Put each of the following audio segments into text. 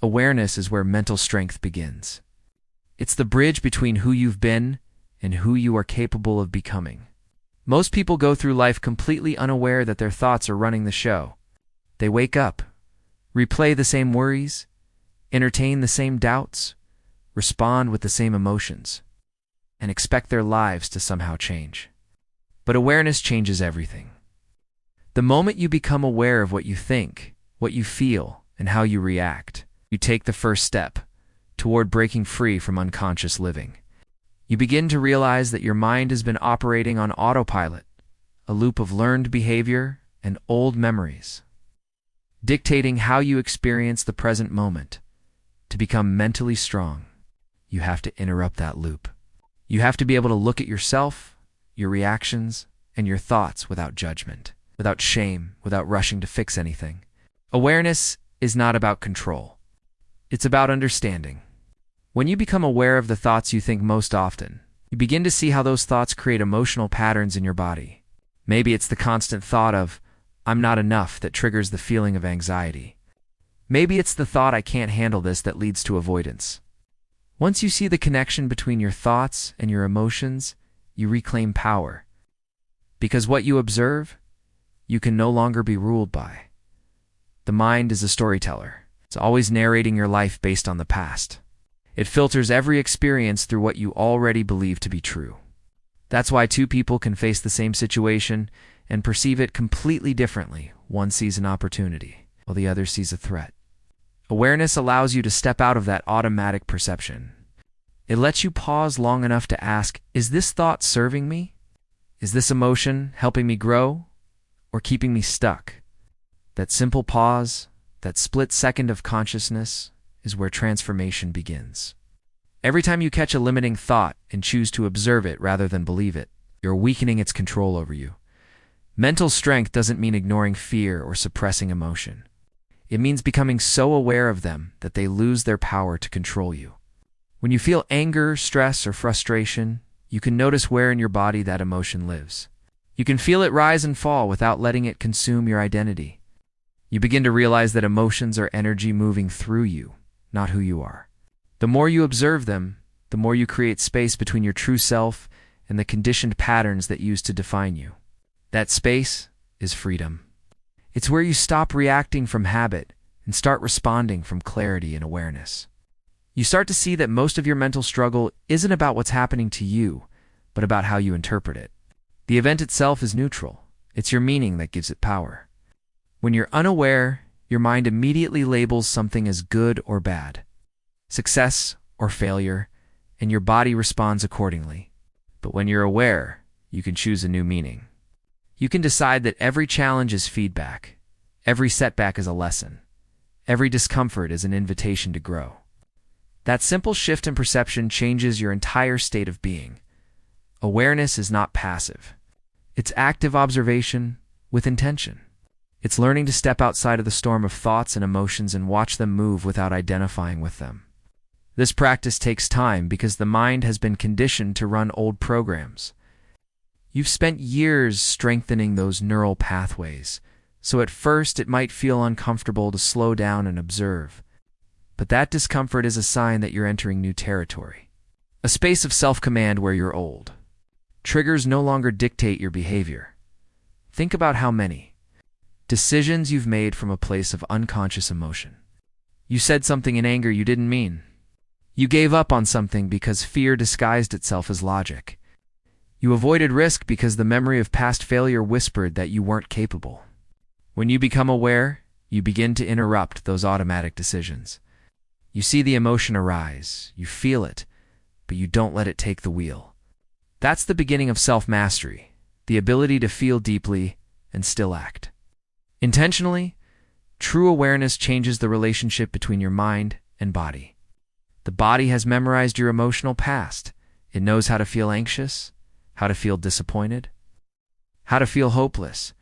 Awareness is where mental strength begins. It's the bridge between who you've been and who you are capable of becoming. Most people go through life completely unaware that their thoughts are running the show. They wake up, replay the same worries, entertain the same doubts, respond with the same emotions, and expect their lives to somehow change. But awareness changes everything. The moment you become aware of what you think, what you feel, and how you react, you take the first step toward breaking free from unconscious living. You begin to realize that your mind has been operating on autopilot, a loop of learned behavior and old memories, dictating how you experience the present moment. To become mentally strong, you have to interrupt that loop. You have to be able to look at yourself, your reactions, and your thoughts without judgment, without shame, without rushing to fix anything. Awareness is not about control. It's about understanding. When you become aware of the thoughts you think most often, you begin to see how those thoughts create emotional patterns in your body. Maybe it's the constant thought of, "I'm not enough," that triggers the feeling of anxiety. Maybe it's the thought, "I can't handle this," that leads to avoidance. Once you see the connection between your thoughts and your emotions, you reclaim power. Because what you observe, you can no longer be ruled by. The mind is a storyteller. It's always narrating your life based on the past. It filters every experience through what you already believe to be true. That's why two people can face the same situation and perceive it completely differently. One sees an opportunity, while the other sees a threat. Awareness allows you to step out of that automatic perception. It lets you pause long enough to ask, is this thought serving me? Is this emotion helping me grow or keeping me stuck? That simple pause, that split second of consciousness, is where transformation begins. Every time you catch a limiting thought and choose to observe it rather than believe it, you're weakening its control over you. Mental strength doesn't mean ignoring fear or suppressing emotion. It means becoming so aware of them that they lose their power to control you. When you feel anger, stress, or frustration, you can notice where in your body that emotion lives. You can feel it rise and fall without letting it consume your identity. You begin to realize that emotions are energy moving through you, not who you are. The more you observe them, the more you create space between your true self and the conditioned patterns that used to define you. That space is freedom. It's where you stop reacting from habit and start responding from clarity and awareness. You start to see that most of your mental struggle isn't about what's happening to you, but about how you interpret it. The event itself is neutral. It's your meaning that gives it power. When you're unaware, your mind immediately labels something as good or bad, success or failure, and your body responds accordingly. But when you're aware, you can choose a new meaning. You can decide that every challenge is feedback, every setback is a lesson, every discomfort is an invitation to grow. That simple shift in perception changes your entire state of being. Awareness is not passive. It's active observation with intention. It's learning to step outside of the storm of thoughts and emotions and watch them move without identifying with them. This practice takes time because the mind has been conditioned to run old programs. You've spent years strengthening those neural pathways, so at first it might feel uncomfortable to slow down and observe. But that discomfort is a sign that you're entering new territory, a space of self-command where you're old. Triggers no longer dictate your behavior. Think about how many decisions you've made from a place of unconscious emotion. You said something in anger you didn't mean. You gave up on something because fear disguised itself as logic. You avoided risk because the memory of past failure whispered that you weren't capable. When you become aware, you begin to interrupt those automatic decisions. You see the emotion arise, you feel it, but you don't let it take the wheel. That's the beginning of self-mastery, the ability to feel deeply and still act. Intentionally, true awareness changes the relationship between your mind and body. The body has memorized your emotional past. It knows how to feel anxious, how to feel disappointed, how to feel hopeless,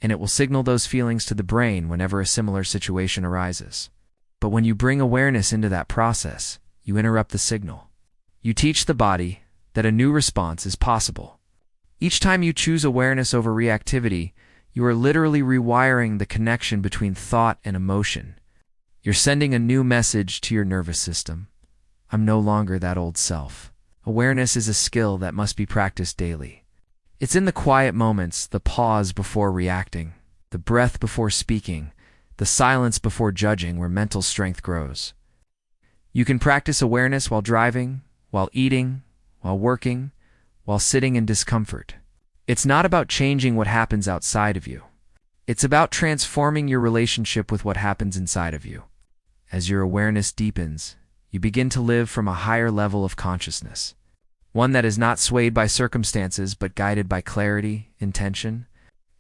and it will signal those feelings to the brain whenever a similar situation arises. But when you bring awareness into that process, you interrupt the signal. You teach the body that a new response is possible. Each time you choose awareness over reactivity, you are literally rewiring the connection between thought and emotion. You're sending a new message to your nervous system. I'm no longer that old self. Awareness is a skill that must be practiced daily. It's in the quiet moments, the pause before reacting, the breath before speaking, the silence before judging, where mental strength grows. You can practice awareness while driving, while eating, while working, while sitting in discomfort. It's not about changing what happens outside of you. It's about transforming your relationship with what happens inside of you. As your awareness deepens, you begin to live from a higher level of consciousness, one that is not swayed by circumstances but guided by clarity, intention,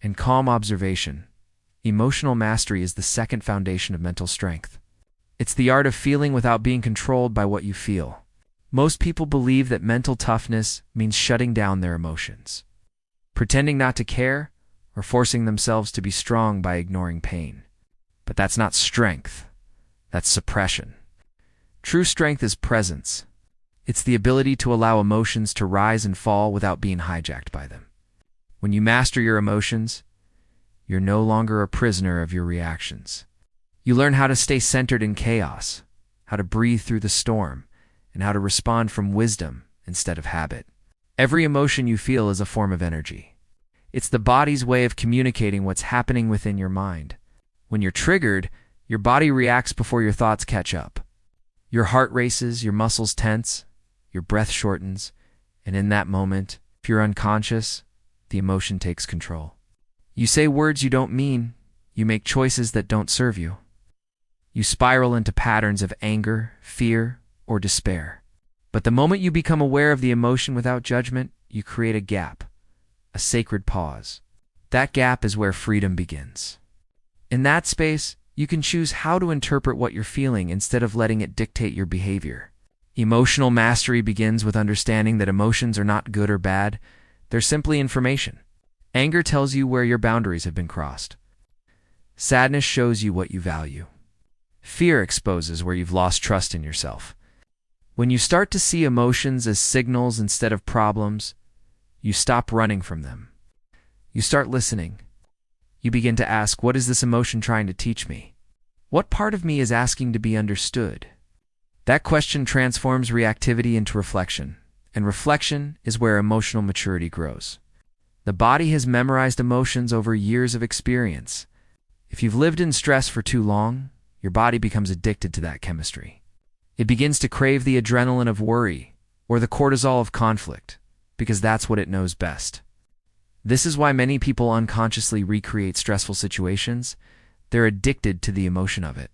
and calm observation. Emotional mastery is the second foundation of mental strength. It's the art of feeling without being controlled by what you feel. Most people believe that mental toughness means shutting down their emotions, pretending not to care, or forcing themselves to be strong by ignoring pain. But that's not strength. That's suppression. True strength is presence. It's the ability to allow emotions to rise and fall without being hijacked by them. When you master your emotions, you're no longer a prisoner of your reactions. You learn how to stay centered in chaos, how to breathe through the storm, and how to respond from wisdom instead of habit. Every emotion you feel is a form of energy. It's the body's way of communicating what's happening within your mind. When you're triggered, your body reacts before your thoughts catch up. Your heart races, your muscles tense, your breath shortens, and in that moment, if you're unconscious, the emotion takes control. You say words you don't mean, you make choices that don't serve you. You spiral into patterns of anger, fear, or despair. But the moment you become aware of the emotion without judgment, you create a gap, a sacred pause. That gap is where freedom begins. In that space, you can choose how to interpret what you're feeling instead of letting it dictate your behavior. Emotional mastery begins with understanding that emotions are not good or bad, they're simply information. Anger tells you where your boundaries have been crossed. Sadness shows you what you value. Fear exposes where you've lost trust in yourself. When you start to see emotions as signals instead of problems, you stop running from them. You start listening. You begin to ask, what is this emotion trying to teach me? What part of me is asking to be understood? That question transforms reactivity into reflection, and reflection is where emotional maturity grows. The body has memorized emotions over years of experience. If you've lived in stress for too long, your body becomes addicted to that chemistry. It begins to crave the adrenaline of worry or the cortisol of conflict, because that's what it knows best. This is why many people unconsciously recreate stressful situations. They're addicted to the emotion of it.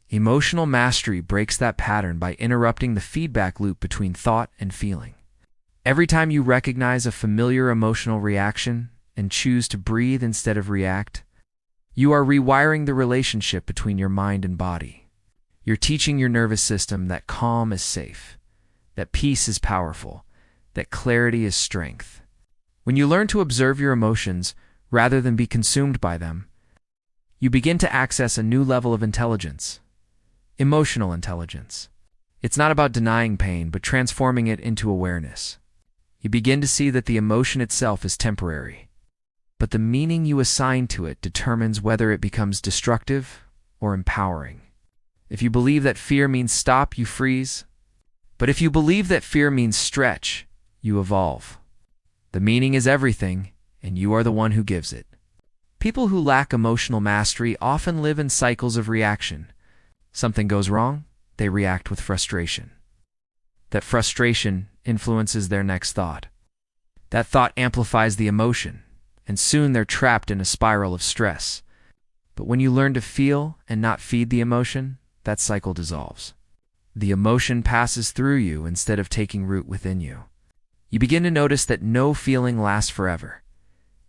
Emotional mastery breaks that pattern by interrupting the feedback loop between thought and feeling. Every time you recognize a familiar emotional reaction and choose to breathe instead of react, you are rewiring the relationship between your mind and body. You're teaching your nervous system that calm is safe, that peace is powerful, that clarity is strength. When you learn to observe your emotions rather than be consumed by them, you begin to access a new level of intelligence, emotional intelligence. It's not about denying pain, but transforming it into awareness. You begin to see that the emotion itself is temporary, but the meaning you assign to it determines whether it becomes destructive or empowering. If you believe that fear means stop, you freeze. But if you believe that fear means stretch, you evolve. The meaning is everything, and you are the one who gives it. People who lack emotional mastery often live in cycles of reaction. Something goes wrong, they react with frustration. That frustration influences their next thought. That thought amplifies the emotion, and soon they're trapped in a spiral of stress. But when you learn to feel and not feed the emotion, that cycle dissolves. The emotion passes through you instead of taking root within you. You begin to notice that no feeling lasts forever.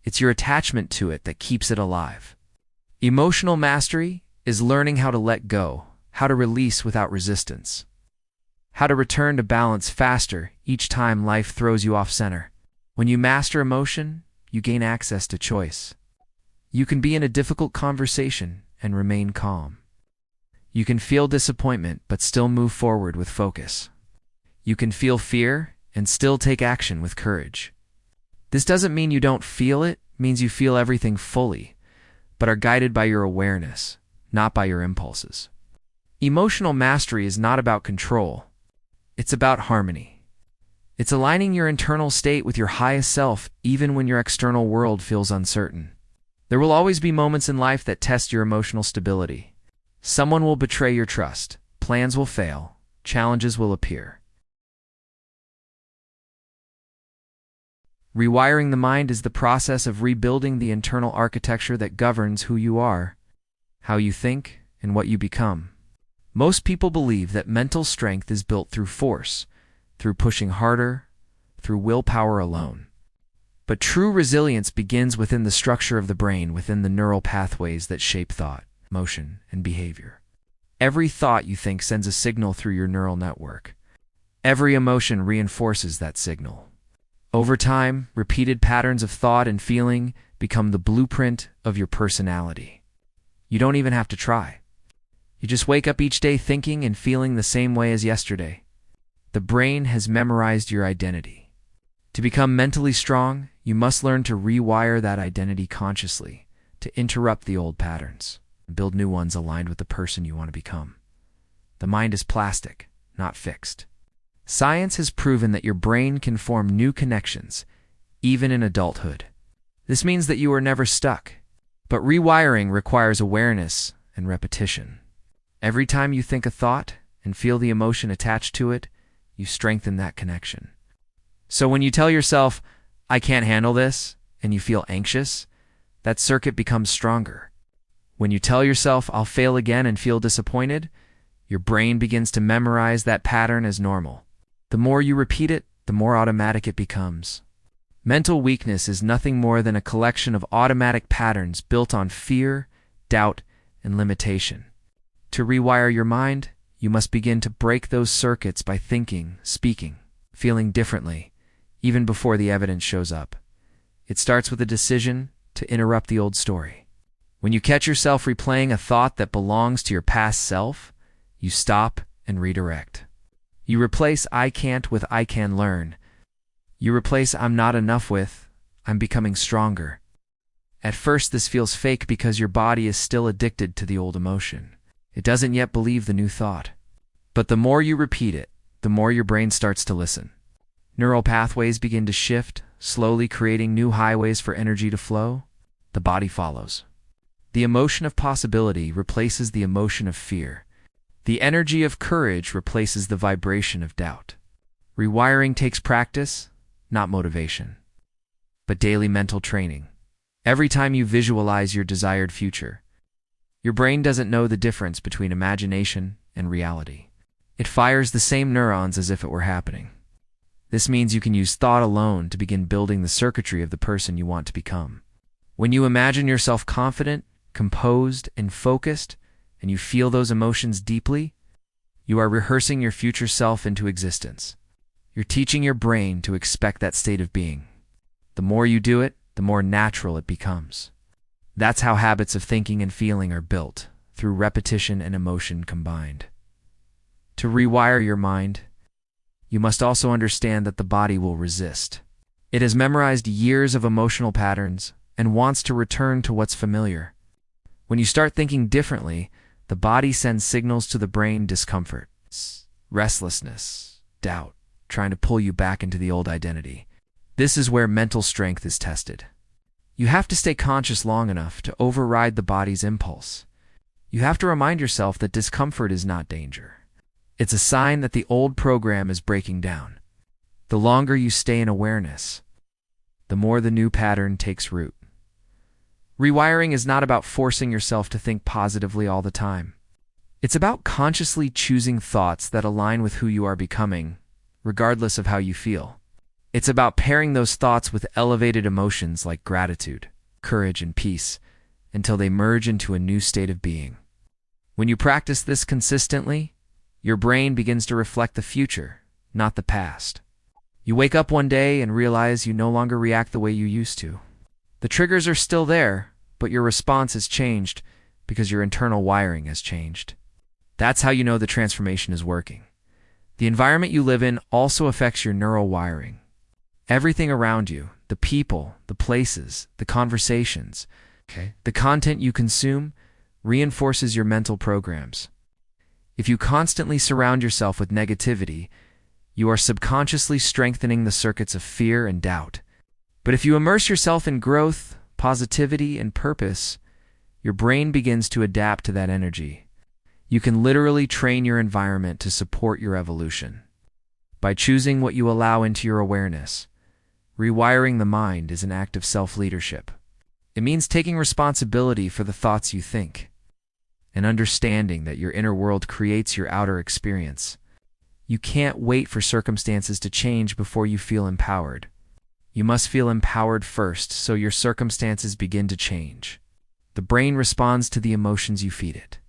It's your attachment to it that keeps it alive. Emotional mastery is learning how to let go, how to release without resistance, how to return to balance faster each time life throws you off center. When you master emotion, you gain access to choice. You can be in a difficult conversation and remain calm. You can feel disappointment but still move forward with focus. You can feel fear and still take action with courage. This doesn't mean you don't feel it, it means you feel everything fully, but are guided by your awareness, not by your impulses. Emotional mastery is not about control. It's about harmony. It's aligning your internal state with your highest self, even when your external world feels uncertain. There will always be moments in life that test your emotional stability. Someone will betray your trust. Plans will fail. Challenges will appear. Rewiring the mind is the process of rebuilding the internal architecture that governs who you are, how you think, and what you become. Most people believe that mental strength is built through force, through pushing harder, through willpower alone. But true resilience begins within the structure of the brain, within the neural pathways that shape thought, emotion, and behavior. Every thought you think sends a signal through your neural network. Every emotion reinforces that signal. Over time, repeated patterns of thought and feeling become the blueprint of your personality. You don't even have to try. You just wake up each day thinking and feeling the same way as yesterday. The brain has memorized your identity. To become mentally strong, you must learn to rewire that identity consciously, to interrupt the old patterns, and build new ones aligned with the person you want to become. The mind is plastic, not fixed. Science has proven that your brain can form new connections, even in adulthood. This means that you are never stuck. But rewiring requires awareness and repetition. Every time you think a thought and feel the emotion attached to it, you strengthen that connection. So when you tell yourself, "I can't handle this," and you feel anxious, that circuit becomes stronger. When you tell yourself, "I'll fail again," and feel disappointed, your brain begins to memorize that pattern as normal. The more you repeat it, the more automatic it becomes. Mental weakness is nothing more than a collection of automatic patterns built on fear, doubt, and limitation. To rewire your mind, you must begin to break those circuits by thinking, speaking, feeling differently, even before the evidence shows up. It starts with a decision to interrupt the old story. When you catch yourself replaying a thought that belongs to your past self, you stop and redirect. You replace "I can't" with "I can learn." You replace "I'm not enough" with "I'm becoming stronger." At first, this feels fake because your body is still addicted to the old emotion. It doesn't yet believe the new thought. But the more you repeat it, the more your brain starts to listen. Neural pathways begin to shift, slowly creating new highways for energy to flow. The body follows. The emotion of possibility replaces the emotion of fear. The energy of courage replaces the vibration of doubt. Rewiring takes practice, not motivation, but daily mental training. Every time you visualize your desired future, your brain doesn't know the difference between imagination and reality. It fires the same neurons as if it were happening. This means you can use thought alone to begin building the circuitry of the person you want to become. When you imagine yourself confident, composed, and focused, and you feel those emotions deeply, you are rehearsing your future self into existence. You're teaching your brain to expect that state of being. The more you do it, the more natural it becomes. That's how habits of thinking and feeling are built, through repetition and emotion combined. To rewire your mind, you must also understand that the body will resist. It has memorized years of emotional patterns and wants to return to what's familiar. When you start thinking differently, the body sends signals to the brain: discomfort, restlessness, doubt, trying to pull you back into the old identity. This is where mental strength is tested. You have to stay conscious long enough to override the body's impulse. You have to remind yourself that discomfort is not danger. It's a sign that the old program is breaking down. The longer you stay in awareness, the more the new pattern takes root. Rewiring is not about forcing yourself to think positively all the time. It's about consciously choosing thoughts that align with who you are becoming, regardless of how you feel. It's about pairing those thoughts with elevated emotions like gratitude, courage, and peace until they merge into a new state of being. When you practice this consistently, your brain begins to reflect the future, not the past. You wake up one day and realize you no longer react the way you used to. The triggers are still there, but your response has changed because your internal wiring has changed. That's how you know the transformation is working. The environment you live in also affects your neural wiring. Everything around you, the people, the places, the conversations, the content you consume, reinforces your mental programs. If you constantly surround yourself with negativity, you are subconsciously strengthening the circuits of fear and doubt. But if you immerse yourself in growth, positivity, and purpose, your brain begins to adapt to that energy. You can literally train your environment to support your evolution. By choosing what you allow into your awareness, rewiring the mind is an act of self-leadership. It means taking responsibility for the thoughts you think, and understanding that your inner world creates your outer experience. You can't wait for circumstances to change before you feel empowered. You must feel empowered first so your circumstances begin to change. The brain responds to the emotions you feed it.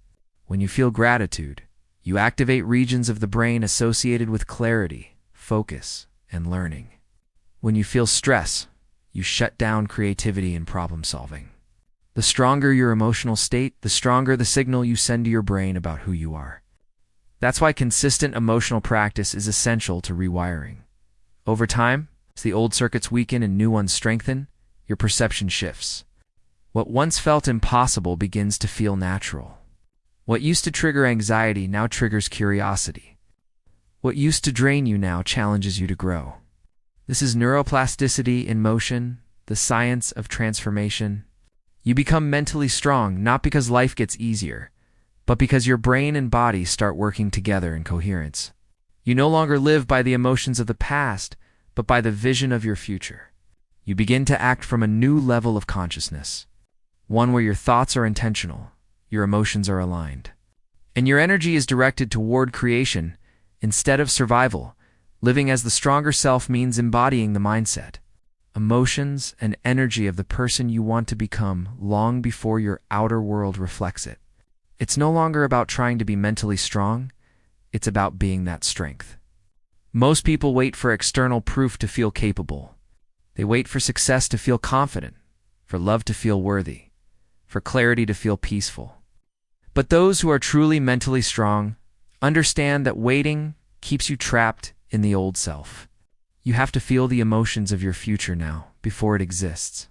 When you feel gratitude, you activate regions of the brain associated with clarity, focus, and learning. When you feel stress, you shut down creativity and problem solving. The stronger your emotional state, the stronger the signal you send to your brain about who you are. That's why consistent emotional practice is essential to rewiring. Over time, as the old circuits weaken and new ones strengthen, your perception shifts. What once felt impossible begins to feel natural. What used to trigger anxiety now triggers curiosity. What used to drain you now challenges you to grow. This is neuroplasticity in motion, the science of transformation. You become mentally strong not because life gets easier, but because your brain and body start working together in coherence. You no longer live by the emotions of the past, but by the vision of your future. You begin to act from a new level of consciousness, one where your thoughts are intentional, your emotions are aligned, and your energy is directed toward creation instead of survival. Living as the stronger self means embodying the mindset, emotions, and energy of the person you want to become long before your outer world reflects it. It's no longer about trying to be mentally strong, it's about being that strength. Most people wait for external proof to feel capable. They wait for success to feel confident, for love to feel worthy, for clarity to feel peaceful. But those who are truly mentally strong understand that waiting keeps you trapped in the old self. You have to feel the emotions of your future now, before it exists.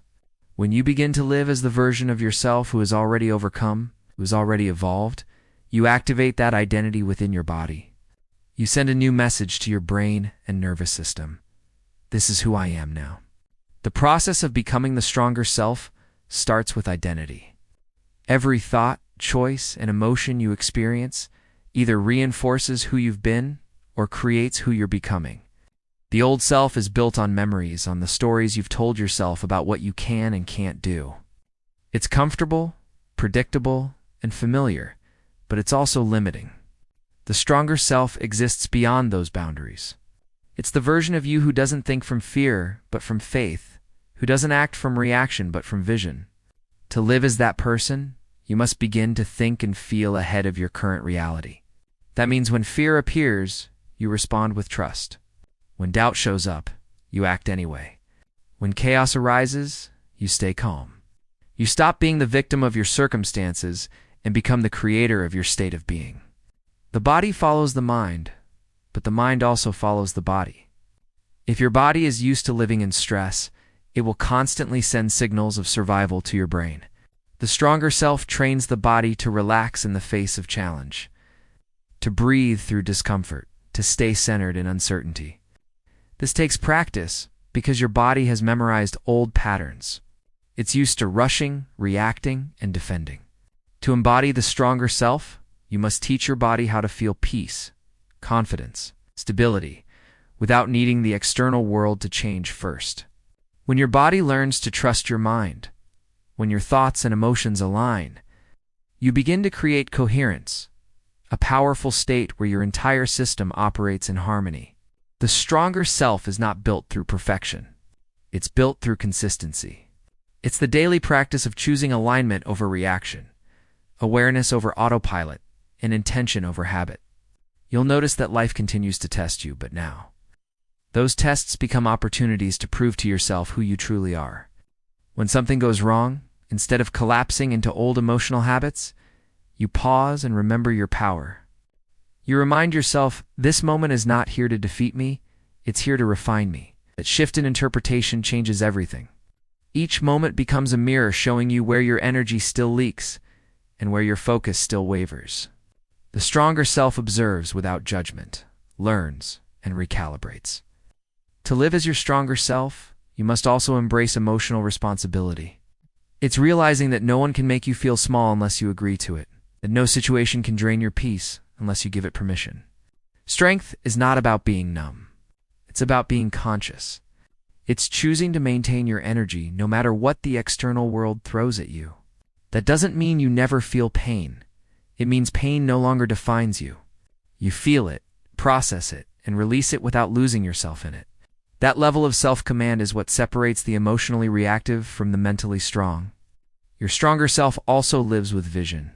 When you begin to live as the version of yourself who has already overcome, who has already evolved, you activate that identity within your body. You send a new message to your brain and nervous system. This is who I am now. The process of becoming the stronger self starts with identity. Every thought, choice, and emotion you experience either reinforces who you've been or creates who you're becoming. The old self is built on memories, on the stories you've told yourself about what you can and can't do. It's comfortable, predictable, and familiar, but it's also limiting. The stronger self exists beyond those boundaries. It's the version of you who doesn't think from fear, but from faith, who doesn't act from reaction, but from vision. To live as that person, you must begin to think and feel ahead of your current reality. That means when fear appears, you respond with trust. When doubt shows up, you act anyway. When chaos arises, you stay calm. You stop being the victim of your circumstances and become the creator of your state of being. The body follows the mind, but the mind also follows the body. If your body is used to living in stress, it will constantly send signals of survival to your brain. The stronger self trains the body to relax in the face of challenge, to breathe through discomfort, to stay centered in uncertainty. This takes practice because your body has memorized old patterns. It's used to rushing, reacting, and defending. To embody the stronger self, you must teach your body how to feel peace, confidence, stability, without needing the external world to change first. When your body learns to trust your mind, when your thoughts and emotions align, you begin to create coherence, a powerful state where your entire system operates in harmony. The stronger self is not built through perfection. It's built through consistency. It's the daily practice of choosing alignment over reaction, awareness over autopilot, and intention over habit. You'll notice that life continues to test you, but now, those tests become opportunities to prove to yourself who you truly are. When something goes wrong, instead of collapsing into old emotional habits, you pause and remember your power. You remind yourself, this moment is not here to defeat me, it's here to refine me. That shift in interpretation changes everything. Each moment becomes a mirror showing you where your energy still leaks and where your focus still wavers. The The stronger self observes without judgment, learns, and recalibrates. To live as your stronger self, you must also embrace emotional responsibility. It's realizing that no one can make you feel small unless you agree to it, that no situation can drain your peace unless you give it permission. Strength is not about being numb. It's about being conscious. It's choosing to maintain your energy no matter what the external world throws at you. That doesn't mean you never feel pain. It means pain no longer defines you. You feel it, process it, and release it without losing yourself in it. That level of self-command is what separates the emotionally reactive from the mentally strong. Your stronger self also lives with vision.